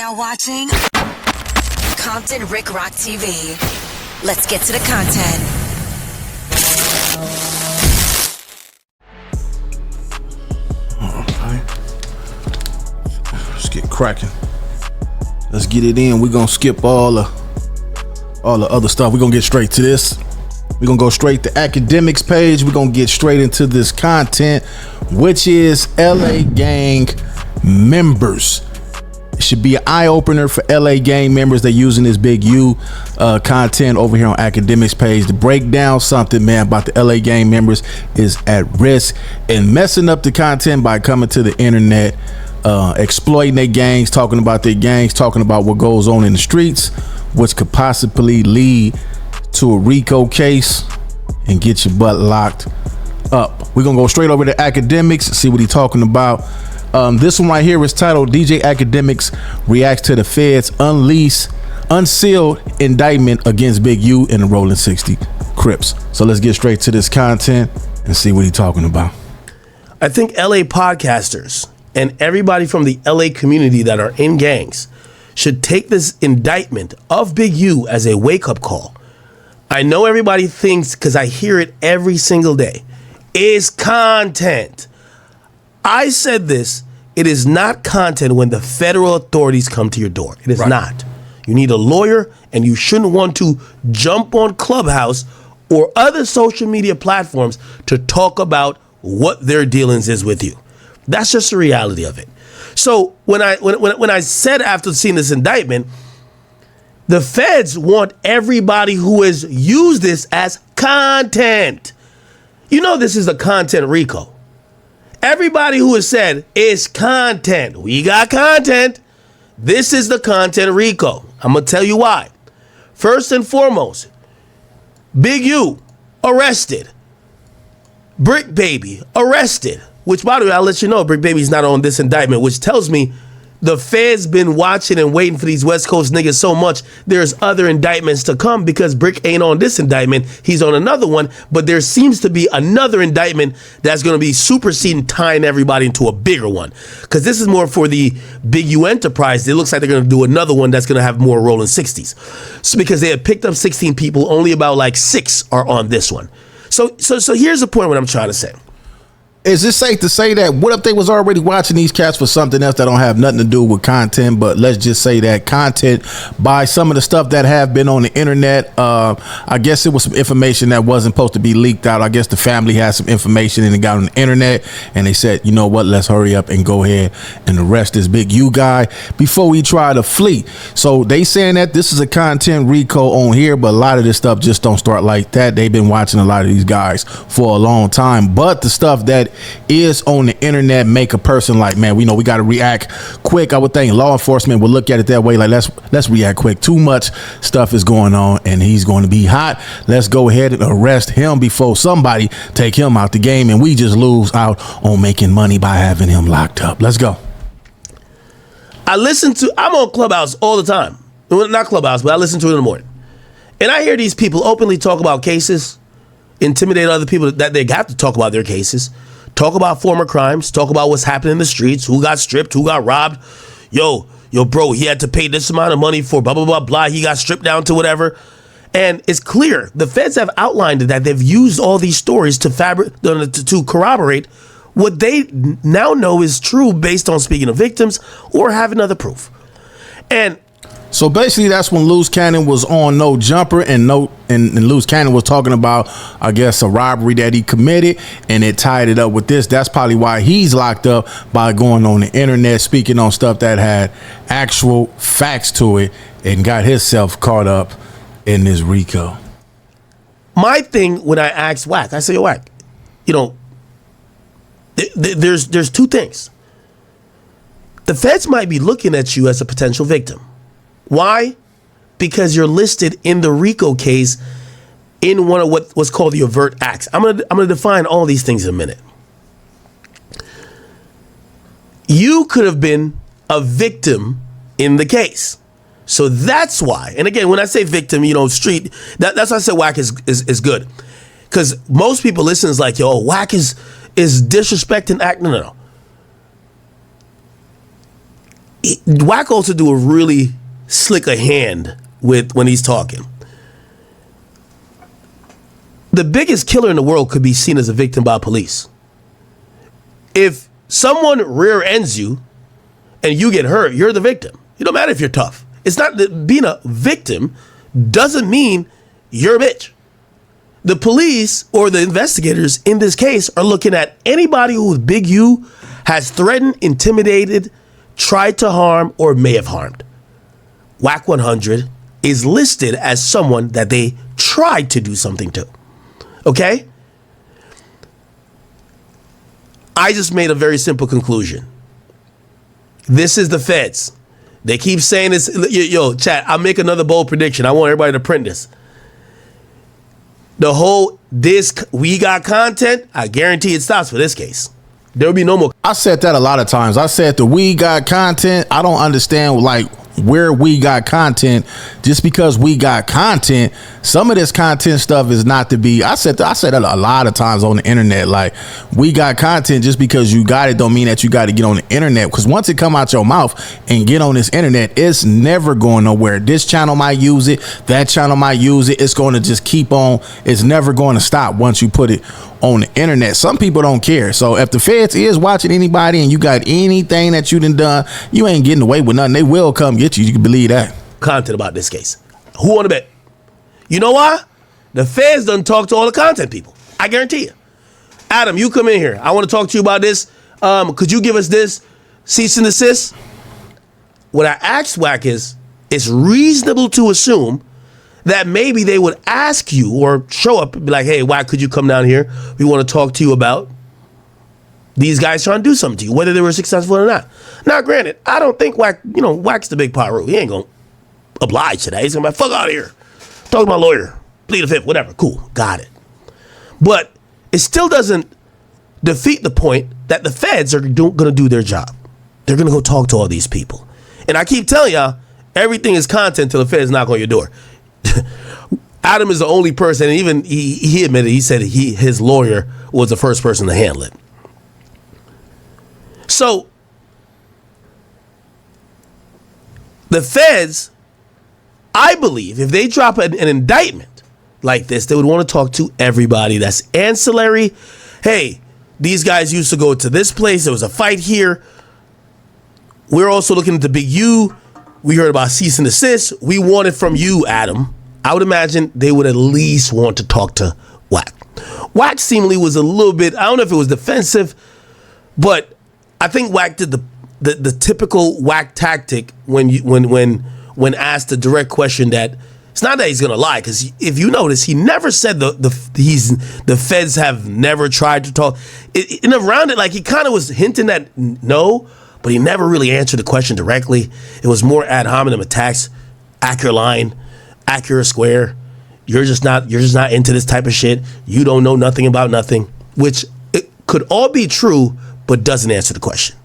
now watching Compton Rick Rock TV. Let's get to the content. All right. Let's get cracking. Let's get it in. We're gonna skip all the other stuff. We're gonna get straight to this. We're gonna go straight to academics page. We're gonna get straight into this content, which is LA gang members. It should be an eye-opener for LA gang members. They're using this Big U content over here on academics page to break down something, man, about the LA gang members is at risk and messing up the content by coming to the internet, exploiting their gangs, talking about their gangs, talking about what goes on in the streets, which could possibly lead to a RICO case and get your butt locked up. We're gonna go straight over to academics, see what he's talking about. This one right here is titled DJ Academics Reacts to the Feds Unsealed Indictment Against Big U and the Rolling 60 Crips. So let's get straight to this content and see what he's talking about. I think LA podcasters and everybody from the LA community that are in gangs should take this indictment of Big U as a wake-up call. I know everybody thinks, because I hear it every single day, is content. I said this, it is not content when the federal authorities come to your door. It is not. You need a lawyer, and you shouldn't want to jump on Clubhouse or other social media platforms to talk about what their dealings is with you. That's just the reality of it. So when I said after seeing this indictment, the feds want everybody who has used this as content. You know this is a content RICO. Everybody who has said it's content, we got content, this is the content RICO. I'm going to tell you why. First and foremost, Big U arrested. Brick Baby arrested. Which, by the way, I'll let you know Brick Baby's not on this indictment, which tells me the feds been watching and waiting for these West Coast niggas so much, there's other indictments to come because Brick ain't on this indictment. He's on another one, but there seems to be another indictment that's going to be superseding, tying everybody into a bigger one. Because this is more for the Big U enterprise. It looks like they're going to do another one that's going to have more rolling 60s. So because they had picked up 16 people, only about like 6 are on this one. So here's the point what I'm trying to say. Is it safe to say that what if they was already watching these cats for something else that don't have nothing to do with content, but let's just say that content by some of the stuff that have been on the internet, I guess it was some information that wasn't supposed to be leaked out. I guess the family had some information and it got on the internet and they said, you know what, let's hurry up and go ahead and arrest this Big U guy before we try to flee. So they saying that this is a content RICO on here, but a lot of this stuff just don't start like that. They've been watching a lot of these guys for a long time, but the stuff that is on the internet make a person like, man, we know we got to react quick. I would think law enforcement would look at it that way, like let's react quick. Too much stuff is going on and he's going to be hot. Let's go ahead and arrest him before somebody take him out the game and we just lose out on making money by having him locked up. Let's go. I'm on Clubhouse all the time. Well, not Clubhouse, but I listen to it in the morning. And I hear these people openly talk about cases, intimidate other people that they got to talk about their cases. Talk about former crimes, talk about what's happening in the streets, who got stripped, who got robbed. Yo, bro, he had to pay this amount of money for blah, blah, blah, blah. He got stripped down to whatever. And it's clear, the feds have outlined that they've used all these stories to corroborate what they now know is true based on speaking to victims or having other proof. And so basically that's when Loose Cannon was on No Jumper and Loose Cannon was talking about, I guess, a robbery that he committed and it tied it up with this. That's probably why he's locked up, by going on the internet, speaking on stuff that had actual facts to it and got himself caught up in this RICO. My thing when I asked Wack, I say, yo, Wack, there's two things. The feds might be looking at you as a potential victim. Why? Because you're listed in the RICO case in one of what's called the overt acts. I'm gonna define all these things in a minute. You could have been a victim in the case. So that's why. And again, when I say victim, street, that's why I said Wack is good. Because most people listen is like, yo, Wack is disrespecting act. No. Wack also do a really slick a hand with when he's talking. The biggest killer in the world could be seen as a victim by police. If someone rear ends you and you get hurt, you're the victim. It don't matter if you're tough. It's not that being a victim doesn't mean you're a bitch. The police or the investigators in this case are looking at anybody who with Big U has threatened, intimidated, tried to harm, or may have harmed. Wack 100 is listed as someone that they tried to do something to. Okay? I just made a very simple conclusion. This is the feds. They keep saying this. Yo, chat, I'll make another bold prediction. I want everybody to print this. The whole, we got content, I guarantee it stops for this case. There will be no more. I said that a lot of times. I said the we got content. I don't understand like where we got content. Just because we got content, some of this content stuff is not to be. I said that a lot of times on the internet. Like, we got content, just because you got it don't mean that you got to get on the internet. Because once it come out your mouth and get on this internet, it's never going nowhere. This channel might use it, that channel might use it. It's going to just keep on. It's never going to stop once you put it on the internet. Some people don't care. So if the feds is watching anybody and you got anything that you done, you ain't getting away with nothing. They will come get you. You can believe that. Content about this case. Who want to bet? You know why? The feds done talk to all the content people. I guarantee you. Adam, you come in here. I want to talk to you about this. Could you give us this cease and desist? What I asked Wack is, it's reasonable to assume that maybe they would ask you or show up and be like, hey, Wack, could you come down here? We want to talk to you about these guys trying to do something to you, whether they were successful or not. Now, granted, I don't think Wack, Wack's the big pyro. He ain't going to oblige to that. He's going to be like, fuck out of here. Talk to my lawyer. Plead the fifth, whatever. Cool. Got it. But it still doesn't defeat the point that the feds are going to do their job. They're going to go talk to all these people. And I keep telling y'all, everything is content till the feds knock on your door. Adam is the only person, and even he admitted, he said his lawyer was the first person to handle it. So the feds, I believe, if they drop an indictment like this, they would want to talk to everybody that's ancillary. Hey, these guys used to go to this place. There was a fight here. We're also looking at the Big U. We heard about cease and desist. We want it from you, Adam. I would imagine they would at least want to talk to Wack. Wack seemingly was a little bit, I don't know if it was defensive, but I think Wack did the typical Wack tactic when asked a direct question that it's not that he's gonna lie, because if you notice, he never said the feds have never tried to talk. In around it, like he kind of was hinting that no, but he never really answered the question directly. It was more ad hominem attacks, accurate line, accurate square. You're just not into this type of shit. You don't know nothing about nothing, which it could all be true, but doesn't answer the question.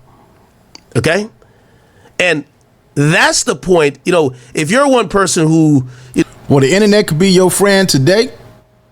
Okay? And that's the point. If you're one person who... Well, the internet could be your friend today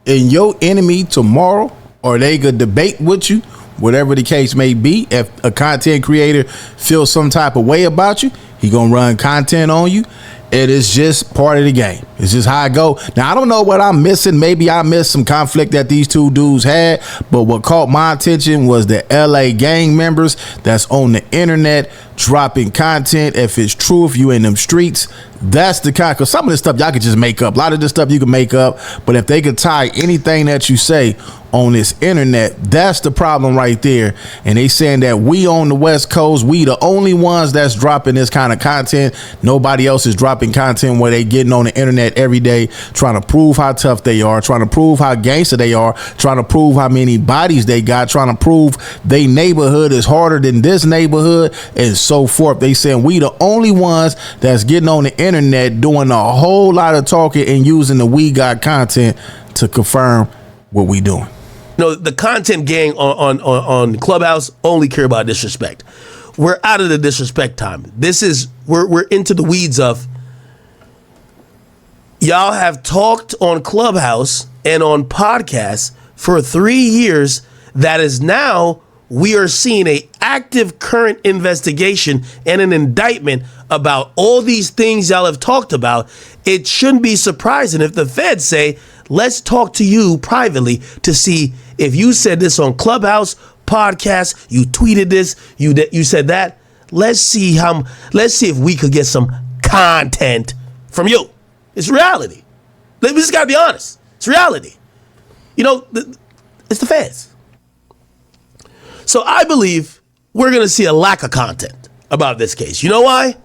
and your enemy tomorrow, or they could debate with you, whatever the case may be. If a content creator feels some type of way about you, he gonna run content on you. It is just part of the game. It's just how I go. Now, I don't know what I'm missing. Maybe I missed some conflict that these two dudes had, but what caught my attention was the LA gang members that's on the internet dropping content. If it's true, if you in them streets, that's the kind, because some of this stuff y'all could just make up. A lot of this stuff you can make up, but if they could tie anything that you say on this internet, that's the problem right there. And they saying that we on the West Coast, we the only ones that's dropping this kind of content. Nobody else is dropping content where they getting on the internet every day trying to prove how tough they are, trying to prove how gangster they are, trying to prove how many bodies they got, trying to prove they neighborhood is harder than this neighborhood, and so forth. They saying we the only ones that's getting on the internet doing a whole lot of talking and using the we got content to confirm what we doing. The content gang on Clubhouse only care about disrespect. We're out of the disrespect time. We're into the weeds of, y'all have talked on Clubhouse and on podcasts for 3 years. That is now we are seeing a active current investigation and an indictment about all these things y'all have talked about, it shouldn't be surprising if the feds say, let's talk to you privately to see if you said this on Clubhouse, podcast, you tweeted this, you said that. Let's see if we could get some content from you. It's reality. We just gotta be honest. It's reality. You know, it's the feds. So I believe we're going to see a lack of content about this case. You know why?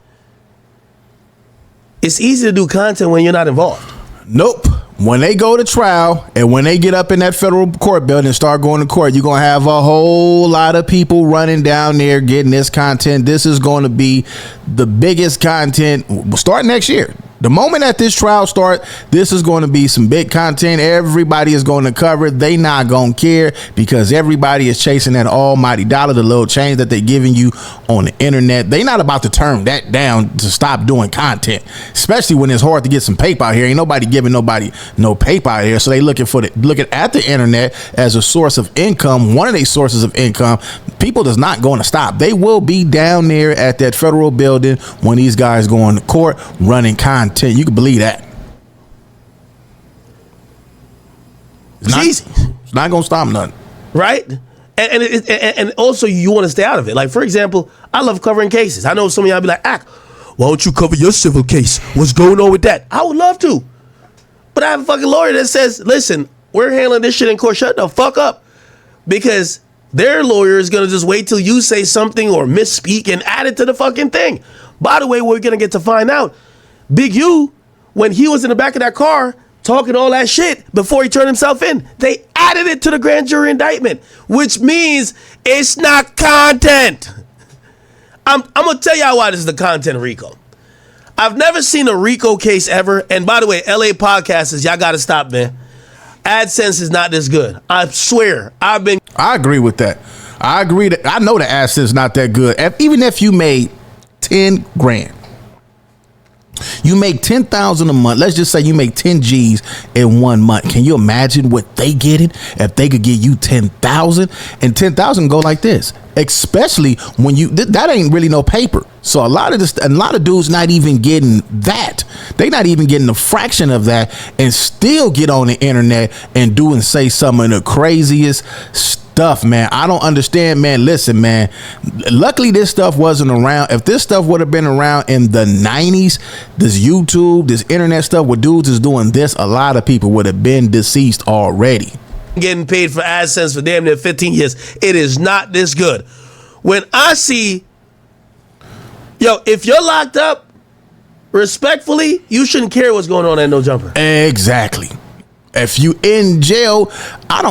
It's easy to do content when you're not involved. Nope. When they go to trial and when they get up in that federal court building and start going to court, you're going to have a whole lot of people running down there getting this content. This is going to be the biggest content starting next year. The moment that this trial starts, this is going to be some big content. Everybody is going to cover it. They not going to care because everybody is chasing that almighty dollar, the little change that they're giving you on the internet. They not about to turn that down to stop doing content, especially when it's hard to get some paper out here. Ain't nobody giving nobody no paper out here. So they looking at the internet as a source of income. One of their sources of income. People is not going to stop. They will be down there at that federal building when these guys go on to court running content. You can believe that. It's not gonna stop nothing, right? And also you want to stay out of it. Like, for example, I love covering cases. I know some of y'all be like, why don't you cover your civil case? What's going on with that? I would love to, but I have a fucking lawyer that says, listen, we're handling this shit in court. Shut the fuck up, because their lawyer is gonna just wait till you say something or misspeak and add it to the fucking thing. By the way, we're gonna get to find out. Big U, when he was in the back of that car talking all that shit before he turned himself in, they added it to the grand jury indictment, which means it's not content. I'm going to tell y'all why this is the content RICO. I've never seen a RICO case ever. And by the way, LA podcasters, y'all got to stop, man. AdSense is not this good. I swear. I agree with that. I agree that I know the AdSense is not that good. Even if you made 10 grand. You make 10,000 a month. Let's just say you make 10 G's in 1 month. Can you imagine what they getting if they could give you 10,000? And 10,000 go like this, especially when that ain't really no paper. So a lot of dudes not even getting that. They not even getting a fraction of that and still get on the internet and do and say some of the craziest stuff, man. I don't understand, man. Listen, man, luckily this stuff wasn't around. If this stuff would have been around in the 90s, this YouTube, this internet stuff where dudes is doing this, a lot of people would have been deceased already. Getting paid for AdSense for damn near 15 years. It is not this good. When I see, if you're locked up, respectfully, you shouldn't care what's going on at No Jumper. Exactly. If you in jail,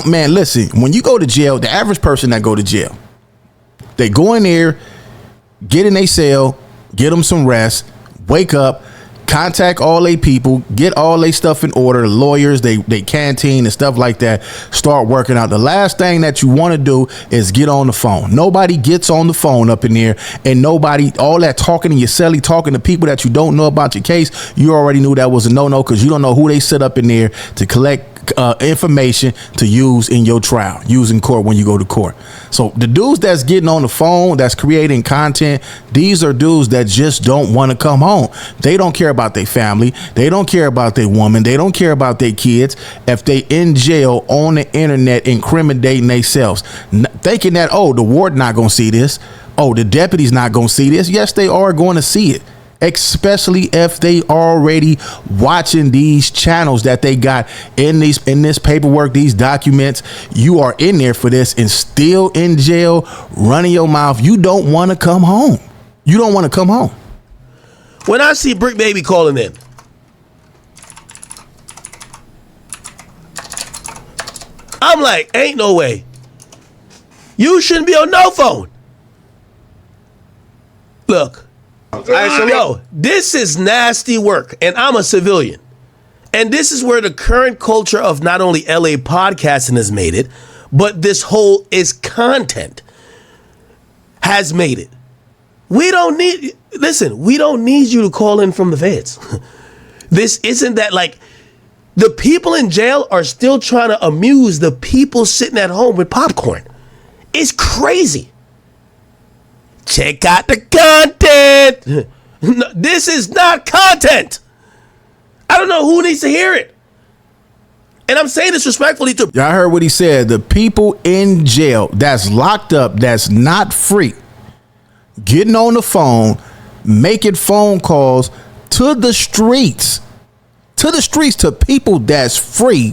listen, when you go to jail, the average person that go to jail, they go in there, get in a cell, get them some rest, wake up, contact all they people, get all they stuff in order, lawyers, they canteen and stuff like that, start working out. The last thing that you want to do is get on the phone. Nobody gets on the phone up in there, and nobody, all that talking in your celly, talking to people that you don't know about your case, you already knew that was a no-no because you don't know who they sit up in there to collect information to use in your trial, use in court when you go to court. So the dudes that's getting on the phone, that's creating content, these are dudes that just don't want to come home. They don't care about their family. They don't care about their woman. They don't care about their kids. If they in jail on the internet incriminating themselves, thinking that, the warden not going to see this. The deputy's not going to see this. Yes, they are going to see it. Especially if they already watching these channels that they got in this paperwork, these documents. You are in there for this and still in jail, running your mouth. You don't want to come home. You don't want to come home. When I see Brick Baby calling in, I'm like, ain't no way. You shouldn't be on no phone. Look. This is nasty work, and I'm a civilian. And this is where the current culture of not only LA podcasting has made it, but this whole is content has made it. We don't need you to call in from the feds. This isn't that, like, the people in jail are still trying to amuse the people sitting at home with popcorn. It's crazy. Check out the content. No, this is not content. I don't know who needs to hear it. And I'm saying this respectfully to... Y'all heard what he said. The people in jail that's locked up, that's not free, getting on the phone, making phone calls to the streets, to people that's free,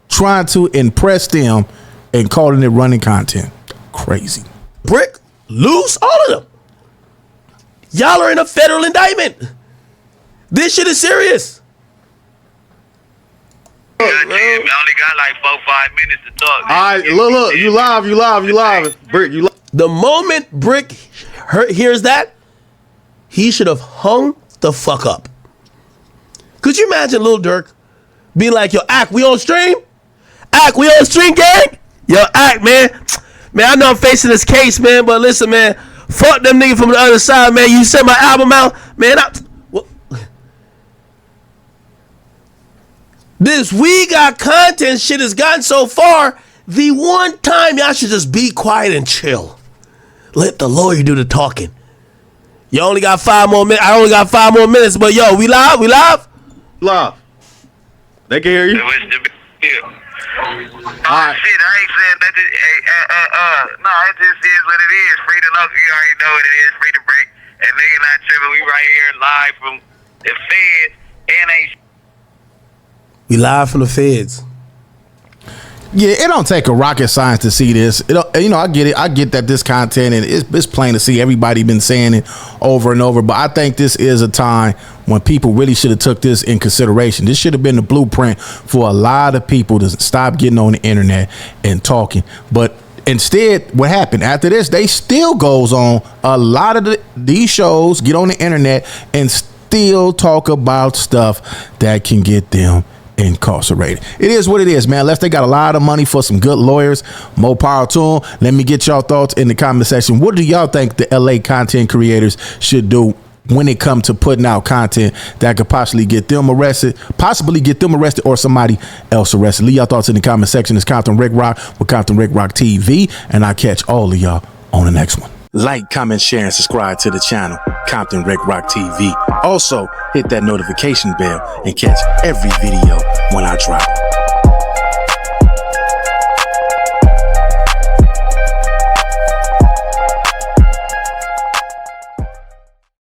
trying to impress them and calling it running content. Crazy. Brick, loose, all of them. Y'all are in a federal indictment. This shit is serious. I only got like 4-5 minutes to talk. All right, look, you live. Brick, you live. The moment Brick hears that, he should have hung the fuck up. Could you imagine Lil Durk being like, yo, Ack, we on stream? Ack, we on stream, gang? Yo, Ack, man, I know I'm facing this case, man, but listen, man, fuck them niggas from the other side, man. You sent my album out, man. This We Got Content shit has gotten so far, the one time y'all should just be quiet and chill. Let the lawyer do the talking. You only got 5 more minutes. I only got 5 more minutes, but yo, we live? Live. They can hear you. It was the deal. Alright. Shit, I ain't saying nothing. No, it just is what it is. Free to look. You already know what it is. Free to break. And nigga not tripping. We right here live from the feds and ain't. We live from the feds. Yeah, it don't take a rocket science to see this. I get it. I get that this content, and it's plain to see. Everybody been saying it over and over. But I think this is a time when people really should have took this in consideration. This should have been the blueprint for a lot of people to stop getting on the internet and talking. But instead, what happened after this? They still goes on a lot of these shows, get on the internet and still talk about stuff that can get them incarcerated. It is what it is, man. Unless they got a lot of money for some good lawyers, more power to them. Let me get y'all thoughts in the comment section. What do y'all think the LA content creators should do when it comes to putting out content that could possibly get them arrested, or somebody else arrested? Leave y'all thoughts in the comment section. It's Compton Rick Rock with Compton Rick Rock TV, and I'll catch all of y'all on the next one. Like, comment, share, and subscribe to the channel, Compton Rick Rock TV. Also, hit that notification bell and catch every video when I drop.